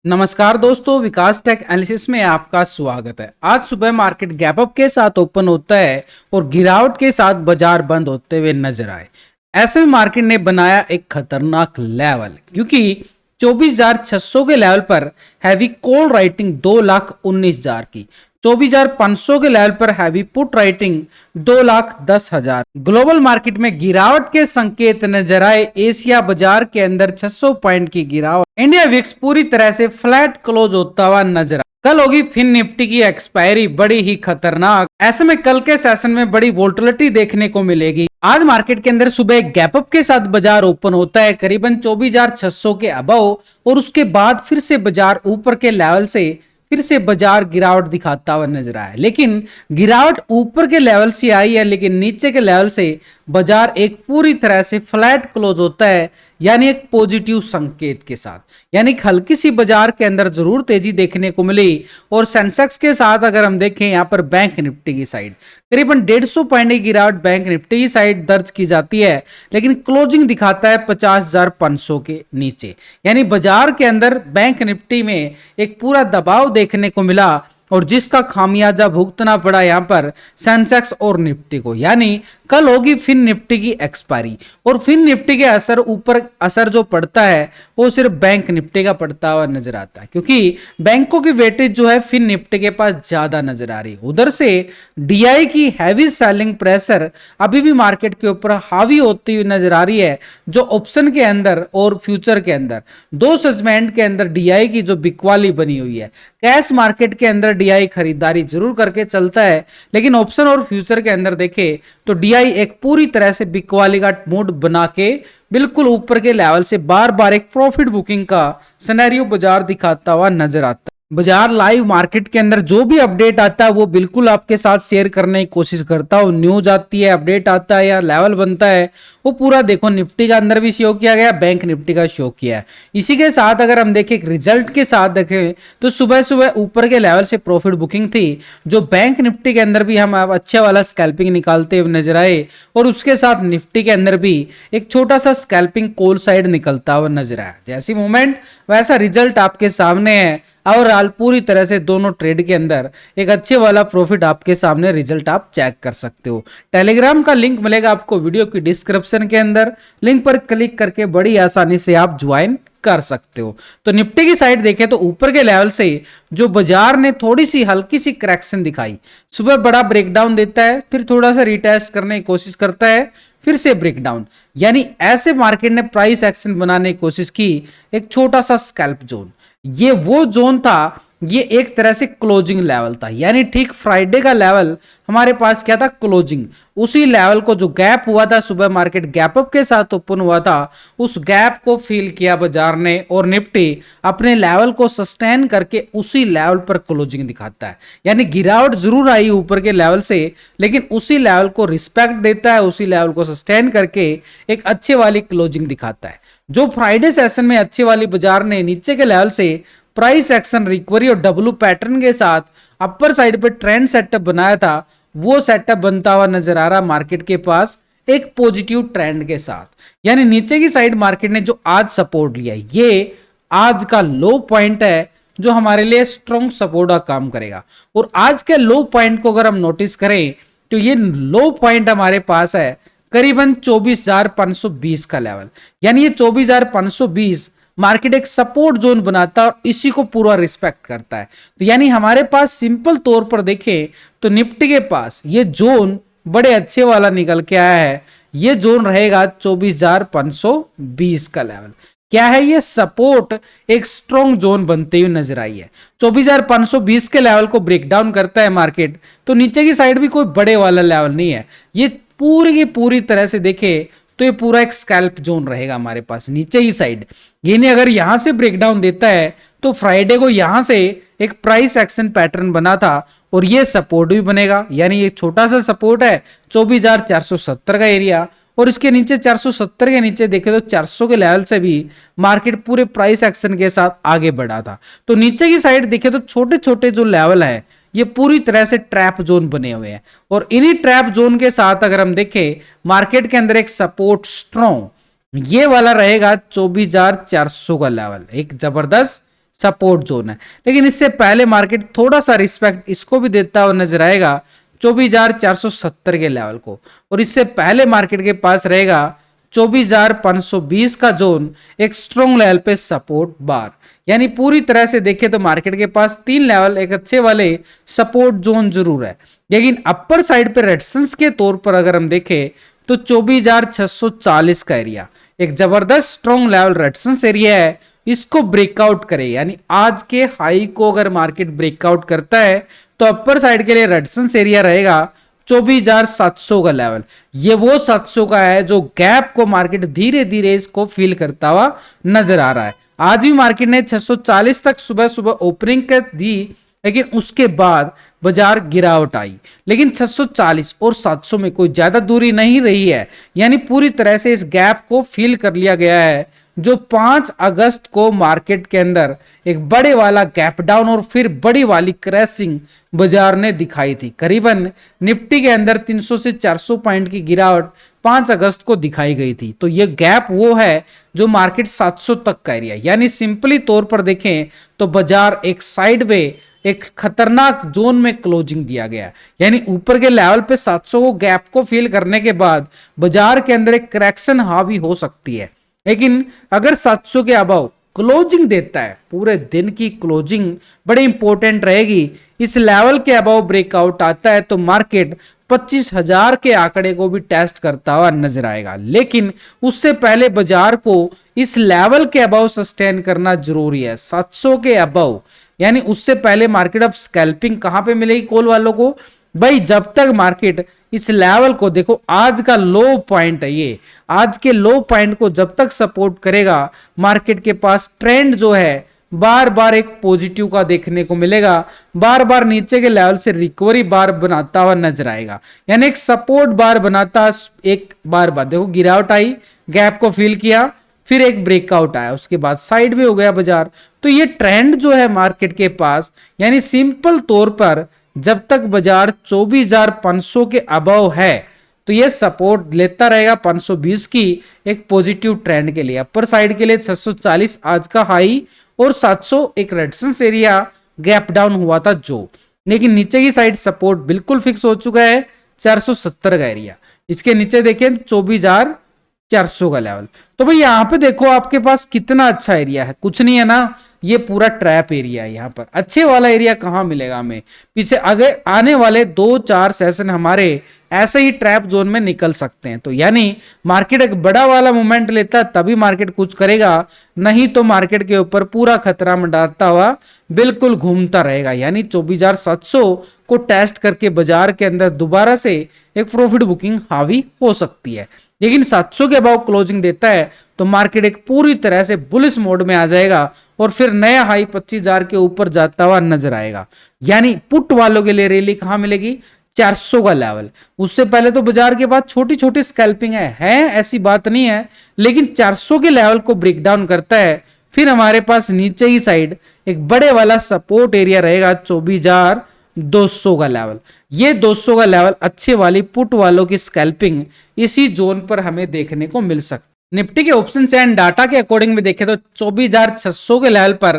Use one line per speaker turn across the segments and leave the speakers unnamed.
नमस्कार दोस्तों, विकास take analysis में आपका स्वागत है। आज सुबह मार्केट गैप अप के साथ ओपन होता है और गिरावट के साथ बाजार बंद होते हुए नजर आए। ऐसे में मार्केट ने बनाया एक खतरनाक लेवल, क्योंकि 24,600 के लेवल पर हैवी कॉल राइटिंग 2,19,000 की, 24,500 के लेवल पर heavy put writing 2,10,000। Global market में गिरावट के संकेत नजर आए। एशिया बाजार के अंदर 600 पॉइंट की गिरावट। इंडिया विक्स पूरी तरह से फ्लैट क्लोज होता हुआ नजर आया। कल होगी फिन निफ्टी की एक्सपायरी, बड़ी ही खतरनाक। ऐसे में कल के सेशन में बड़ी वोलेटिलिटी देखने को मिलेगी। आज मार्केट के अंदर सुबह गैप अप के साथ बाजार ओपन होता है करीबन 24,600 के अबव, और उसके बाद फिर से बाजार ऊपर के लेवल से फिर से बाजार गिरावट दिखाता हुआ नजर आया। लेकिन गिरावट ऊपर के लेवल से आई है, लेकिन नीचे के लेवल से बाजार एक पूरी तरह से फ्लैट क्लोज होता है, यानी एक पॉजिटिव संकेत के साथ। यानी हल्की सी बाजार के अंदर जरूर तेजी देखने को मिली। और सेंसेक्स के साथ अगर हम देखें यहाँ पर बैंक निफ्टी की साइड करीबन 150 पॉइंट की गिरावट बैंक निफ्टी की साइड दर्ज की जाती है, लेकिन क्लोजिंग दिखाता है 50,500 के नीचे। यानी बाजार के अंदर बैंक निफ्टी में एक पूरा दबाव देखने को मिला, और जिसका खामियाजा भुगतना पड़ा यहां पर सेंसेक्स और निफ्टी को। यानी कल होगी फिन निफ्टी की एक्सपायरी, और फिन निफ्टी के असर जो पड़ता है वो सिर्फ बैंक निफ्टी का पड़ता हुआ नजर आता है, क्योंकि बैंकों की वेटेज जो है फिन निफ्टी के पास ज्यादा नजर आ रही है। उधर से डीआई की हैवी सेलिंग प्रेशर अभी भी मार्केट के ऊपर हावी होती हुई नजर आ रही है, जो ऑप्शन के अंदर और फ्यूचर के अंदर दो सेगमेंट के अंदर डीआई की जो बिकवाली बनी हुई है। कैश मार्केट के अंदर डीआई खरीदारी जरूर करके चलता है, लेकिन ऑप्शन और फ्यूचर के अंदर देखे तो डीआई एक पूरी तरह से बिकवाली का मूड बना के बिल्कुल ऊपर के लेवल से बार बार एक प्रॉफिट बुकिंग का सिनेरियो बाजार दिखाता हुआ नजर आता है। बाजार लाइव मार्केट के अंदर जो भी अपडेट आता है वो बिल्कुल आपके साथ शेयर करने की कोशिश करता हूँ। न्यूज आती है, अपडेट आता है या लेवल बनता है, वो पूरा देखो निफ्टी का अंदर भी शो किया गया, बैंक निफ्टी का शो किया है। इसी के साथ अगर हम देखें रिजल्ट के साथ देखें तो सुबह सुबह ऊपर के लेवल से प्रॉफिट बुकिंग थी, जो बैंक निफ्टी के अंदर भी हम अच्छे वाला स्कैल्पिंग निकालते हुए नजर आए, और उसके साथ निफ्टी के अंदर भी एक छोटा सा स्कैल्पिंग कॉल साइड निकलता हुआ नजर आया। जैसी मूवमेंट वैसा रिजल्ट आपके सामने है। ओवरऑल पूरी तरह से दोनों ट्रेड के अंदर एक अच्छे वाला प्रॉफिट आपके सामने रिजल्ट आप चेक कर सकते हो। टेलीग्राम का लिंक मिलेगा आपको वीडियो की डिस्क्रिप्शन के अंदर, लिंक पर क्लिक करके बड़ी आसानी से आप ज्वाइन कर सकते हो। तो निफ्टी की साइड देखें तो ऊपर के लेवल से जो बाजार ने थोड़ी सी हल्की सी करेक्शन दिखाई, सुबह बड़ा ब्रेकडाउन देता है, फिर थोड़ा सा रिटेस्ट करने की कोशिश करता है, फिर से ब्रेकडाउन। यानी ऐसे मार्केट ने प्राइस एक्शन बनाने की कोशिश की, एक छोटा सा स्कैल्प जोन। ये वो जोन था, ये एक तरह से क्लोजिंग लेवल था। यानी ठीक फ्राइडे का लेवल हमारे पास क्या था, क्लोजिंग। उसी लेवल को जो गैप हुआ था, सुबह मार्केट गैप अप के साथ ओपन हुआ था, उस गैप को फील किया बाजार ने, और निफ्टी अपने लेवल को सस्टेन करके उसी लेवल पर क्लोजिंग दिखाता है। यानी गिरावट जरूर आई ऊपर के लेवल से, लेकिन उसी लेवल को रिस्पेक्ट देता है, उसी लेवल को सस्टेन करके एक अच्छे वाली क्लोजिंग दिखाता है। जो फ्राइडे सेशन में अच्छे वाली बाजार ने नीचे के लेवल से प्राइस एक्शन रिकवरी और डब्ल्यू पैटर्न के साथ अपर साइड पे ट्रेंड सेटअप बनाया था, वो सेटअप बनता हुआ नजर आ रहा मार्केट के पास एक पॉजिटिव ट्रेंड के साथ। यानी नीचे की साइड मार्केट ने जो आज सपोर्ट लिया, ये आज का लो पॉइंट है जो हमारे लिए स्ट्रॉन्ग सपोर्ट का काम करेगा। और आज के लो पॉइंट को अगर हम नोटिस करें तो ये लो पॉइंट हमारे पास है करीबन 24,520 का लेवल। यानी ये 24,520 मार्केट एक सपोर्ट जोन बनाता है और इसी को पूरा रिस्पेक्ट करता है। तो यानी हमारे पास सिंपल तौर पर देखें तो निफ्टी के पास ये जोन बड़े अच्छे वाला निकल के आया है। ये जोन रहेगा 24,520 का लेवल। क्या है ये सपोर्ट, एक स्ट्रॉन्ग जोन बनते हुए नजर आई है। 24,520 के लेवल को ब्रेक डाउन करता है मार्केट, तो नीचे की साइड भी कोई बड़े वाला लेवल नहीं है। ये पूरी की पूरी तरह से देखे तो ये पूरा एक स्कैल्प जोन रहेगा हमारे पास नीचे ही साइड। ये नहीं, अगर यहां से ब्रेकडाउन देता है तो फ्राइडे को यहां से एक प्राइस एक्शन पैटर्न बना था और ये सपोर्ट भी बनेगा। यानी ये छोटा सा सपोर्ट है 24,470 का एरिया, और इसके नीचे 470 के नीचे देखे तो 400 के लेवल से भी मार्केट पूरे प्राइस एक्शन के साथ आगे बढ़ा था। तो नीचे की साइड देखे तो छोटे छोटे जो लेवल है ये पूरी तरह से ट्रैप जोन बने हुए हैं, और इन्हीं ट्रैप जोन के साथ अगर हम देखें मार्केट के अंदर एक सपोर्ट स्ट्रॉन्ग ये वाला रहेगा 24,400 का लेवल, एक जबरदस्त सपोर्ट जोन है। लेकिन इससे पहले मार्केट थोड़ा सा रिस्पेक्ट इसको भी देता हुआ नजर आएगा 24,470 के लेवल को, और इससे पहले मार्केट के पास रहेगा 24,520 का जोन एक स्ट्रॉन्ग लेवल पे सपोर्ट बार। यानी पूरी तरह से देखें तो मार्केट के पास 3 लेवल एक अच्छे वाले सपोर्ट जोन जरूर है। लेकिन अपर साइड पे रेजिस्टेंस के तौर पर अगर हम देखें तो 24,640 का एरिया एक जबरदस्त स्ट्रॉन्ग लेवल रेजिस्टेंस एरिया है। इसको ब्रेकआउट करे, यानी आज के हाई को अगर मार्केट ब्रेकआउट करता है तो अपर साइड के लिए रेजिस्टेंस एरिया रहेगा 24,700 का लेवल। ये वो 700 का है जो गैप को मार्केट धीरे धीरे इसको फील करता हुआ नजर आ रहा है। आज भी मार्केट ने 640 तक सुबह सुबह ओपनिंग कर दी, लेकिन उसके बाद बाजार गिरावट आई। लेकिन 640 और 700 में कोई ज्यादा दूरी नहीं रही है, यानी पूरी तरह से इस गैप को फील कर लिया गया है जो 5 अगस्त को मार्केट के अंदर एक बड़े वाला गैप डाउन और फिर बड़ी वाली क्रैशिंग बाजार ने दिखाई थी। करीबन निफ्टी के अंदर 300 से 400 पॉइंट की गिरावट 5 अगस्त को दिखाई गई थी। तो ये गैप वो है जो मार्केट 700 तक का एरिया, यानी सिंपली तौर पर देखें तो बाजार एक साइडवे एक खतरनाक जोन में क्लोजिंग दिया गया, यानी ऊपर के लेवल पे 700 को गैप को फील करने के बाद बाजार के अंदर एक करेक्शन हावी हो सकती है। लेकिन अगर 700 के अबव क्लोजिंग देता है, पूरे दिन की क्लोजिंग बड़ी इंपॉर्टेंट रहेगी, इस लेवल के अबव ब्रेकआउट आता है तो मार्केट 25,000 के आंकड़े को भी टेस्ट करता हुआ नजर आएगा। लेकिन उससे पहले बाजार को इस लेवल के अबव सस्टेन करना जरूरी है, 700 के अबव। यानी उससे पहले मार्केट अब स्कैल्पिंग कहां पे मिलेगी कॉल वालों को भाई? जब तक मार्केट इस लेवल को, देखो आज का लो पॉइंट है ये, आज के लो पॉइंट को जब तक सपोर्ट करेगा मार्केट के पास ट्रेंड जो है बार बार एक पॉजिटिव का देखने को मिलेगा, बार बार नीचे के लेवल से रिकवरी बार बनाता हुआ नजर आएगा। यानी एक सपोर्ट बार बनाता, एक बार देखो गिरावट आई, गैप को फिल किया, फिर एक ब्रेकआउट आया, उसके बाद साइड में हो गया बाजार। तो ये ट्रेंड जो है मार्केट के पास, यानी सिंपल तौर पर जब तक बाजार 24,500 के अबव है तो ये सपोर्ट लेता रहेगा 520 की एक पॉजिटिव ट्रेंड के लिए। अपर साइड के लिए 640 आज का हाई और 700 एक रेजिस्टेंस एरिया गैप डाउन हुआ था जो, लेकिन नीचे की साइड सपोर्ट बिल्कुल फिक्स हो चुका है 470 का एरिया। इसके नीचे देखें 24,400 का लेवल। तो भाई यहाँ पे देखो आपके पास कितना अच्छा एरिया है, कुछ नहीं है ना, ये पूरा ट्रैप एरिया है। यहाँ पर अच्छे वाला एरिया कहाँ मिलेगा हमें? पीछे आगे आने वाले 2-4 सेशन हमारे ऐसे ही ट्रैप जोन में निकल सकते हैं। तो यानी मार्केट एक बड़ा वाला मूवमेंट लेता है तभी मार्केट कुछ करेगा, नहीं तो मार्केट के ऊपर पूरा खतरा मंडाता हुआ बिल्कुल घूमता रहेगा। यानी 24,700 को टेस्ट करके बाजार के अंदर दोबारा से एक प्रॉफिट बुकिंग हावी हो सकती है। लेकिन 700 के अबाव क्लोजिंग देता है तो मार्केट एक पूरी तरह से बुलिश मोड में आ जाएगा और फिर नया हाई 25,000 के ऊपर जाता हुआ नजर आएगा। यानी पुट वालों के लिए रैली कहां मिलेगी? 400 का लेवल। उससे पहले तो बाजार के बाद छोटी छोटी स्कैल्पिंग है ऐसी बात नहीं है, लेकिन 400 के लेवल को ब्रेक डाउन करता है, फिर हमारे पास नीचे की साइड एक बड़े वाला सपोर्ट एरिया रहेगा 24,200 का लेवल। ये 200 का लेवल अच्छे वाली पुट वालों की स्कैल्पिंग इसी जोन पर हमें देखने को मिल सकती है। निफ्टी के ऑप्शन एंड डाटा के अकॉर्डिंग में देखें तो 24,600 के लेवल पर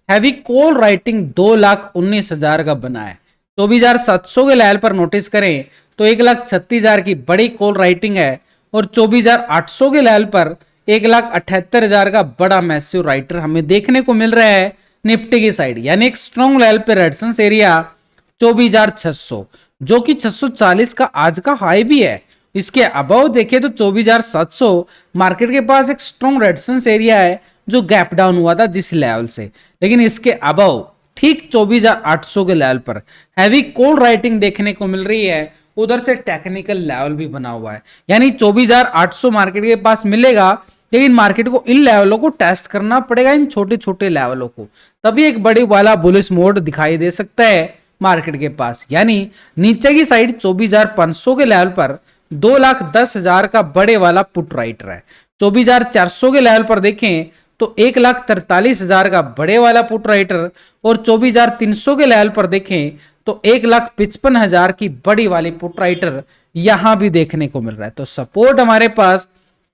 हैवी कॉल राइटिंग 2,19,000 का बना है। 24,700 के लेवल पर नोटिस करें तो 1,36,000 की बड़ी कॉल राइटिंग है और 24,800 के लेवल पर 1,78,000 का बड़ा मैसिव राइटर हमें देखने को मिल रहा है निफ्टी की साइड। यानी एक स्ट्रॉन्ग लेवल पे रेजिस्टेंस एरिया 24,600 जो कि 640 का आज का हाई भी है। इसके अबव देखें तो 24,700 मार्केट के पास एक स्ट्रॉन्ग रेजिस्टेंस एरिया है जो गैप डाउन हुआ था जिस लेवल से, लेकिन इसके अबव ठीक 24,800 के लेवल पर हैवी कॉल राइटिंग देखने को मिल रही है। उधर से टेक्निकल लेवल भी बना हुआ है, यानी 24,800 मार्केट के पास मिलेगा, लेकिन मार्केट को इन लेवलों को टेस्ट करना पड़ेगा, इन छोटे छोटे लेवलों को, तभी एक बड़ी वाला बुलिश मोड दिखाई दे सकता है मार्केट के पास। यानी नीचे की साइड 24,500 के लेवल पर 2,10,000 का बड़े वाला पुट राइटर है। 24,400 के लेवल पर देखें तो 1,43,000 का बड़े वाला पुट राइटर और 24,300 के लेवल पर देखें तो 1,55,000 की बड़ी वाली पुट राइटर यहां भी देखने को मिल रहा है। तो सपोर्ट हमारे पास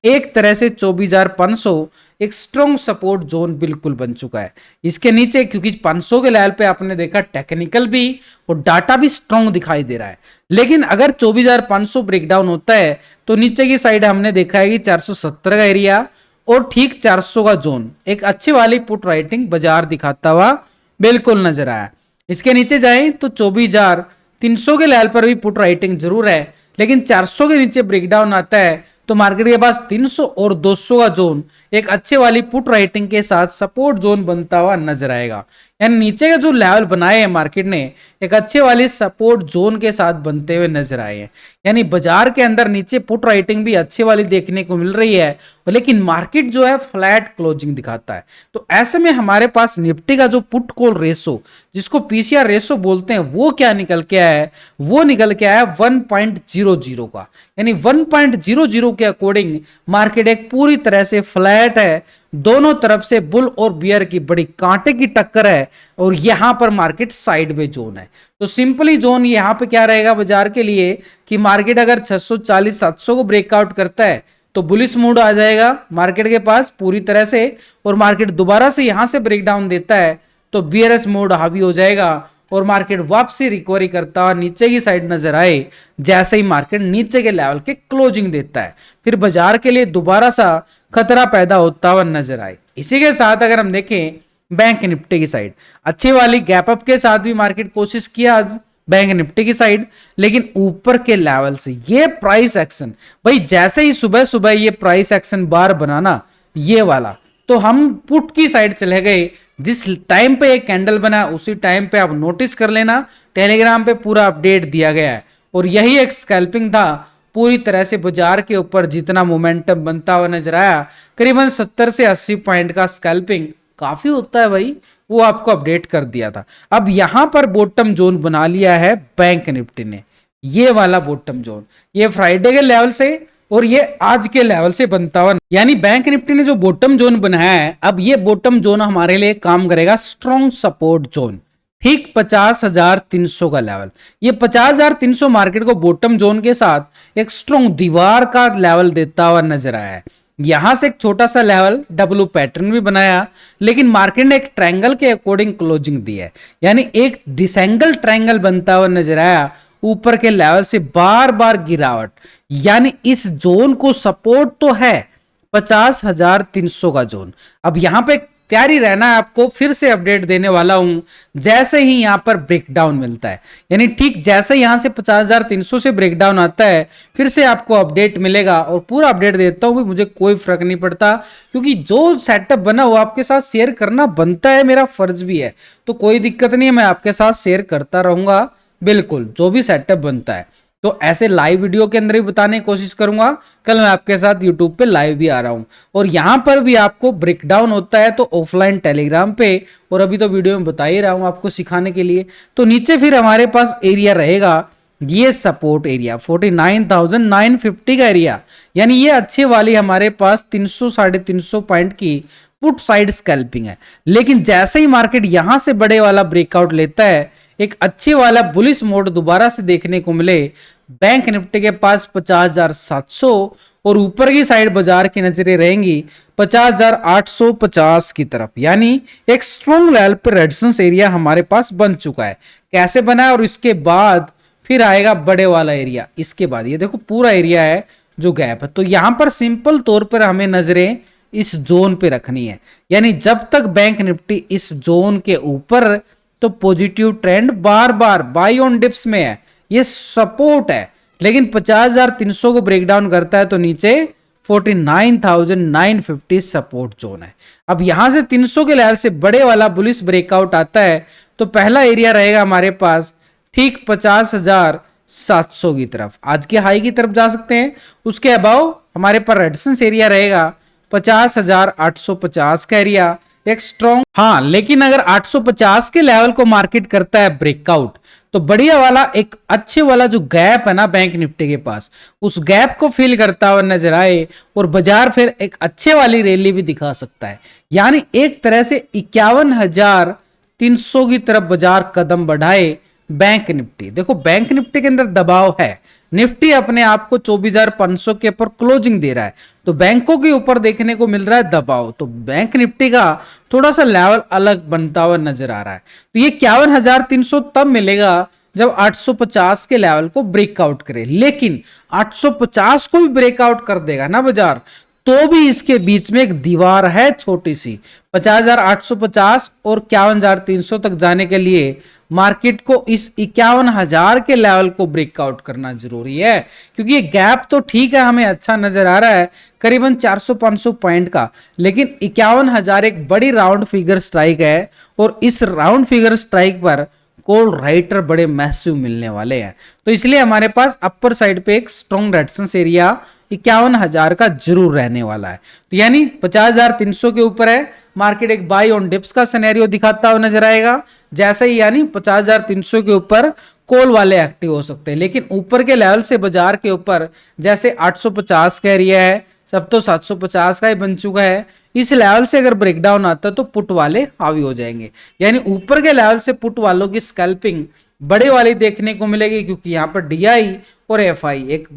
एक तरह से 24,500 एक स्ट्रॉन्ग सपोर्ट जोन बिल्कुल बन चुका है। इसके नीचे क्योंकि 500 के लेवल पे आपने देखा टेक्निकल भी और डाटा भी स्ट्रॉन्ग दिखाई दे रहा है, लेकिन अगर 24,500 ब्रेकडाउन होता है तो नीचे की साइड हमने देखा है कि 470 का एरिया और ठीक 400 का जोन एक अच्छी वाली पुट राइटिंग बाजार दिखाता हुआ बिल्कुल नजर आया। इसके नीचे जाएं तो 24,300 के लेवल पर भी पुट राइटिंग जरूर है, लेकिन 400 के नीचे ब्रेकडाउन आता है तो मार्केट के पास 300 और 200 का जोन एक अच्छे वाली पुट राइटिंग के साथ सपोर्ट जोन बनता हुआ नजर आएगा। यानी नीचे का जो लेवल बनाए हैं मार्केट ने एक अच्छे वाली सपोर्ट जोन के साथ बनते हुए नजर आए हैं। यानी बाजार के अंदर नीचे पुट राइटिंग भी अच्छे वाली देखने को मिल रही है, लेकिन मार्केट जो है फ्लैट क्लोजिंग दिखाता है। तो ऐसे में हमारे पास निफ्टी का जो पुट कॉल रेशो जिसको पीसीआर रेशो बोलते हैं वो क्या निकल के आया है, वो निकल के आया 1.00 का। यानी 1.00 के अकॉर्डिंग मार्केट एक पूरी तरह से फ्लैट है, दोनों तरफ से बुल और बियर की बड़ी कांटे की टक्कर है और यहां पर मार्केट साइडवे जोन है। तो सिंपली जोन यहां पे क्या रहेगा बाजार के लिए कि मार्केट अगर 640 700 को ब्रेकआउट करता है तो बुलिश मूड आ जाएगा मार्केट के पास पूरी तरह से, और मार्केट दोबारा से यहां से ब्रेकडाउन देता है तो बियरस मूड हावी हो जाएगा और मार्केट वापसी रिकवरी करता हुआ नीचे की साइड नजर आए जैसे ही मार्केट नीचे के लेवल के क्लोजिंग देता है, फिर बाजार के लिए दोबारा सा खतरा पैदा होता हुआ नजर आए। इसी के साथ अगर हम देखें बैंक निफ्टी की साइड अच्छी वाली गैप अप के साथ भी मार्केट कोशिश किया आज बैंक निफ्टी की साइड, लेकिन ऊपर के लेवल से ये प्राइस एक्शन भाई जैसे ही सुबह सुबह ये प्राइस एक्शन बार बनाना ये वाला तो हम पुट की साइड चले गए। जिस टाइम पे एक कैंडल बना उसी टाइम पे आप नोटिस कर लेना टेलीग्राम पे पूरा अपडेट दिया गया है और यही एक स्कैल्पिंग था पूरी तरह से बाजार के ऊपर जितना मोमेंटम बनता हुआ नजर आया करीबन 70 से 80 पॉइंट का स्कैल्पिंग काफी होता है भाई, वो आपको अपडेट कर दिया था। अब यहां पर बॉटम जोन बना लिया है बैंक निफ्टी ने, ये वाला बॉटम जोन ये फ्राइडे के लेवल से और ये आज के लेवल से बनता हुआ, यानी बैंक निफ्टी ने जो बॉटम जोन बनाया है अब ये बॉटम जोन हमारे लिए काम करेगा स्ट्रॉन्ग सपोर्ट जोन, ठीक 50,300 का लेवल। ये 50,300 मार्केट को बॉटम जोन के साथ एक स्ट्रॉन्ग दीवार का लेवल देता हुआ नजर आया है। यहां से एक छोटा सा लेवल डब्ल्यू पैटर्न भी बनाया, लेकिन मार्केट ने एक ट्रायंगल के अकॉर्डिंग क्लोजिंग दी है, यानी एक डिसेंगल ट्रायंगल बनता हुआ नजर आया ऊपर के लेवल से बार बार गिरावट, यानी इस जोन को सपोर्ट तो है 50,300 का जोन। अब यहां पे तैयारी रहना है आपको, फिर से अपडेट देने वाला हूं जैसे ही यहां पर ब्रेकडाउन मिलता है, यानी ठीक जैसे यहां से 50,300 से ब्रेकडाउन आता है फिर से आपको अपडेट मिलेगा और पूरा अपडेट देता हूं। मुझे कोई फर्क नहीं पड़ता क्योंकि जो सेटअप बना वो आपके साथ शेयर करना बनता है, मेरा फर्ज भी है, तो कोई दिक्कत नहीं है, मैं आपके साथ शेयर करता रहूंगा बिल्कुल जो भी सेटअप बनता है। तो ऐसे लाइव वीडियो के अंदर ही बताने की कोशिश करूंगा। कल मैं आपके साथ यूट्यूब पे लाइव भी आ रहा हूं और यहां पर भी आपको ब्रेकडाउन होता है तो ऑफलाइन टेलीग्राम पे, और अभी तो वीडियो में बता ही रहा हूं आपको सिखाने के लिए। तो नीचे फिर हमारे पास एरिया रहेगा ये सपोर्ट एरिया 49,950 का एरिया, यानी ये अच्छे वाली हमारे पास 300 350 पॉइंट की पुट साइड स्कैल्पिंग है। लेकिन जैसे ही मार्केट यहां से बड़े वाला ब्रेकआउट लेता है एक अच्छे वाला बुलिश मोड दोबारा से देखने को मिले बैंक निफ्टी के पास 50,700 और ऊपर की साइड बाजार की नजरें रहेंगी 50,850 की तरफ, यानी एक स्ट्रॉन्ग लेवल पर रेजिस्टेंस एरिया हमारे पास बन चुका है। कैसे बना है और इसके बाद फिर आएगा बड़े वाला एरिया, इसके बाद ये देखो पूरा एरिया है जो गैप है। तो यहां पर सिंपल तौर पर हमें नजरें इस जोन पे रखनी है, यानी जब तक बैंक निफ्टी इस जोन के ऊपर तो positive trend bar bar by on dips में है, ये सपोर्ट है। लेकिन 50,300 को ब्रेकडाउन करता है तो नीचे 49,950 सपोर्ट जोन है। अब यहां से 300 के लेवल से बड़े वाला बुलिश ब्रेकआउट आता है तो पहला एरिया रहेगा हमारे पास ठीक 50,700 की तरफ, आज के हाई की तरफ जा सकते हैं। उसके अबाव हमारे पास रेजिस्टेंस एरिया रहेगा 50,850 का एरिया, एक स्ट्रॉन्ग, हाँ लेकिन अगर 850 के लेवल को मार्केट करता है ब्रेकआउट तो बढ़िया वाला एक अच्छे वाला जो गैप है ना बैंक निफ्टी के पास उस गैप को फिल करता हुआ नजर आए और बाजार फिर एक अच्छे वाली रैली भी दिखा सकता है, यानी एक तरह से 51,300 की तरफ बाजार कदम बढ़ाए बैंक निफ्टी। देखो बैंक निफ्टी के अंदर दबाव है, निफ्टी अपने आप को 24,500 के ऊपर क्लोजिंग दे रहा है, तो बैंकों के ऊपर देखने को मिल रहा है दबाव। तो बैंक निफ्टी का थोड़ा सा लेवल अलग बनता हुआ नजर आ रहा है। तो ये 51,300 तब मिलेगा जब 850 के लेवल को ब्रेकआउट करे, लेकिन 850 को भी ब्रेकआउट कर देगा ना बाजार, तो भी इसके बीच में एक दीवार है छोटी सी, 50,850 और 51,300 तक जाने के लिए मार्केट को इस 51,000 के लेवल को ब्रेकआउट करना जरूरी है, क्योंकि ये गैप तो ठीक है हमें अच्छा नजर आ रहा है करीबन 400-500 पॉइंट का, लेकिन 51,000 एक बड़ी राउंड फिगर स्ट्राइक है और इस राउंड फिगर स्ट्राइक पर कॉल राइटर बड़े मैसिव मिलने वाले हैं। तो इसलिए हमारे पास अपर साइड पे एक स्ट्रॉन्ग रेजिस्टेंस एरिया 51,000 का जरूर रहने वाला है। तो यानी 50,300 के ऊपर है, मार्केट एक बाई ऑन डिप्स का सिनेरियो दिखाता हुआ नजर आएगा, जैसे ही यानी 50,300 के ऊपर कॉल वाले एक्टिव हो सकते हैं। लेकिन ऊपर के लेवल से बाजार के ऊपर जैसे 850 का एरिया है, सब तो 750 का ही बन चुका है, इस लेवल से अगर ब्रेकडाउन आता है तो पुट वाले हावी हो जाएंगे, यानी ऊपर के लेवल से पुट वालों की स्कैल्पिंग बड़े वाली देखने को मिलेगी, क्योंकि यहाँ पर डीआई और एफआई एक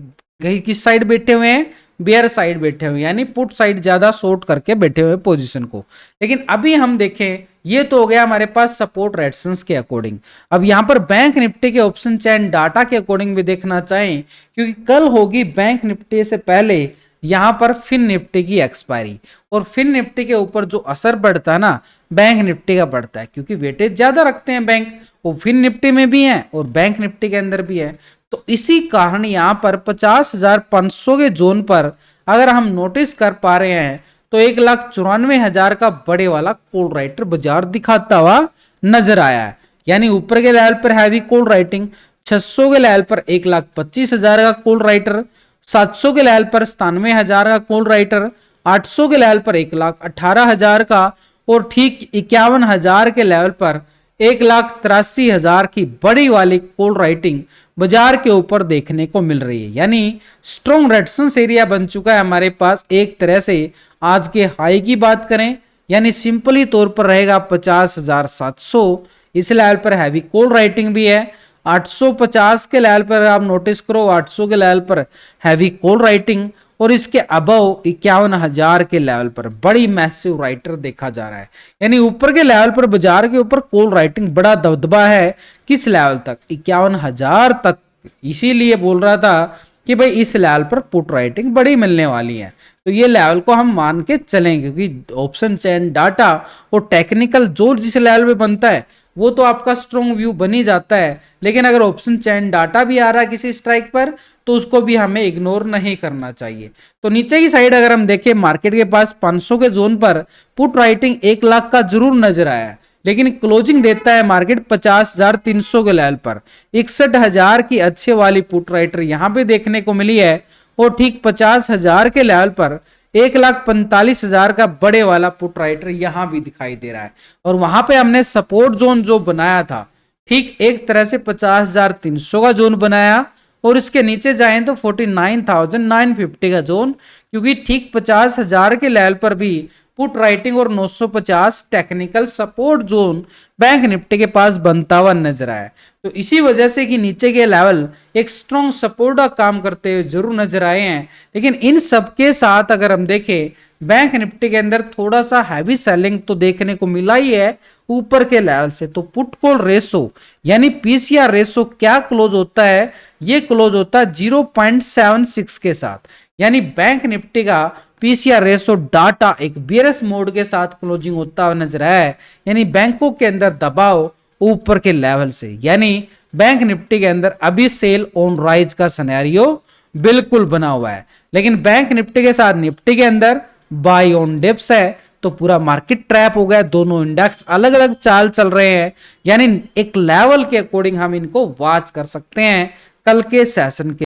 किस साइड बैठे हुए हैं, बेयर साइड बैठे हुए, यानी पुट साइड ज्यादा शॉर्ट करके बैठे हुए पोजीशन को। लेकिन अभी हम देखें, ये तो हो गया हमारे पास सपोर्ट रेजिस्टेंस के अकॉर्डिंग। अब यहाँ पर बैंक निफ्टी के ऑप्शन चैन डाटा के अकॉर्डिंग भी देखना चाहें, क्योंकि कल होगी बैंक निफ्टी से पहले यहां पर फिन निफ्टी की एक्सपायरी, और फिन निफ्टी के ऊपर जो असर पड़ता है ना बैंक निफ्टी का पड़ता है, क्योंकि वेटेज ज्यादा रखते हैं बैंक, वो फिन निफ्टी में भी है और बैंक निफ्टी के अंदर भी है। तो इसी कारण यहां पर 50,500 के जोन पर अगर हम नोटिस कर पा रहे हैं तो 1,94,000 का बड़े वाला कॉल राइटर बाजार दिखाता हुआ नजर आया है। यानी ऊपर के लेवल पर हैवी कॉल राइटिंग, 600 के लेवल पर 1,25,000 का कॉल राइटर, 700 के लेवल पर 97,000 का कॉल राइटर, 800 के लेवल पर 1,18,000 का, और ठीक 51,000 के लेवल पर 1,83,000 की बड़ी वाली कॉल राइटिंग बाजार के ऊपर देखने को मिल रही है। यानी स्ट्रॉन्ग रेजिस्टेंस एरिया बन चुका है हमारे पास। एक तरह से आज के हाई की बात करें, यानी सिंपली तौर पर रहेगा 50,700, इस लेवल पर हैवी कॉल राइटिंग भी है। 850 के लेवल पर आप नोटिस करो, 800 के लेवल पर हैवी कॉल राइटिंग, और इसके अबव 51,000 के लेवल पर बड़ी मैसिव राइटर देखा जा रहा है। यानी ऊपर के लेवल पर बाजार के ऊपर कॉल राइटिंग बड़ा दबदबा है, किस लेवल तक, 51,000 तक। इसीलिए बोल रहा था कि भाई इस लेवल पर पुट राइटिंग बड़ी मिलने वाली है, तो ये लेवल को हम मान के चलें, क्योंकि ऑप्शन चैन डाटा और टेक्निकल जो जिस लेवल पे बनता है वो तो आपका स्ट्रॉन्ग व्यू बन ही जाता है, लेकिन अगर ऑप्शन चैन डाटा भी आ रहा है किसी स्ट्राइक पर तो उसको भी हमें इग्नोर नहीं करना चाहिए। तो नीचे की साइड अगर हम देखें, मार्केट के पास 500 के जोन पर पुट राइटिंग 1 लाख का जरूर नजर आया है, लेकिन क्लोजिंग देता है मार्केट 50,300 के लेवल पर। 61,000 की अच्छे वाली पुट राइटर यहां पे देखने को मिली है, और ठीक 50,000 के लेवल पर 1,45,000 का बड़े वाला पुट राइटर यहां भी दिखाई दे रहा है। और वहां पे हमने सपोर्ट जोन जो बनाया था, ठीक एक तरह से 50,300 का जोन बनाया, और इसके नीचे जाएं तो 49,950 का जोन, क्योंकि ठीक 50,000 के लेवल पर भी पुट राइटिंग और 950 technical support zone bank Nifty के पास बनता हुआ नजर आया। तो इसी वजह से कि नीचे के लेवल एक स्ट्रॉन्ग सपोर्ट का काम करते हुए जरूर नजर आए हैं। लेकिन इन सबके साथ अगर हम देखें, बैंक निफ्टी के अंदर थोड़ा सा हैवी सेलिंग तो देखने को मिला ही है ऊपर के लेवल से। तो पुट कॉल रेशो यानी पीसीआर रेशो क्या क्लोज होता है, ये क्लोज होता है 0.76 के साथ। यानी बैंक निफ्टी का पीसीआर रेशो डाटा एक बियरस मोड के साथ क्लोजिंग होता हुआ नजर आया है। यानी बैंकों के अंदर दबाव ऊपर के लेवल से, यानी बैंक निफ्टी के अंदर अभी सेल ऑन राइज का सिनेरियो बिल्कुल बना हुआ है। लेकिन बैंक निफ्टी के साथ निफ्टी के अंदर बाय ऑन डिप्स है, तो पूरा मार्केट ट्रैप हो गया। दोनों इंडेक्स अलग अलग चाल चल रहे हैं, यानी एक लेवल के अकॉर्डिंग हम इनको वॉच कर सकते हैं कल के सेशन के।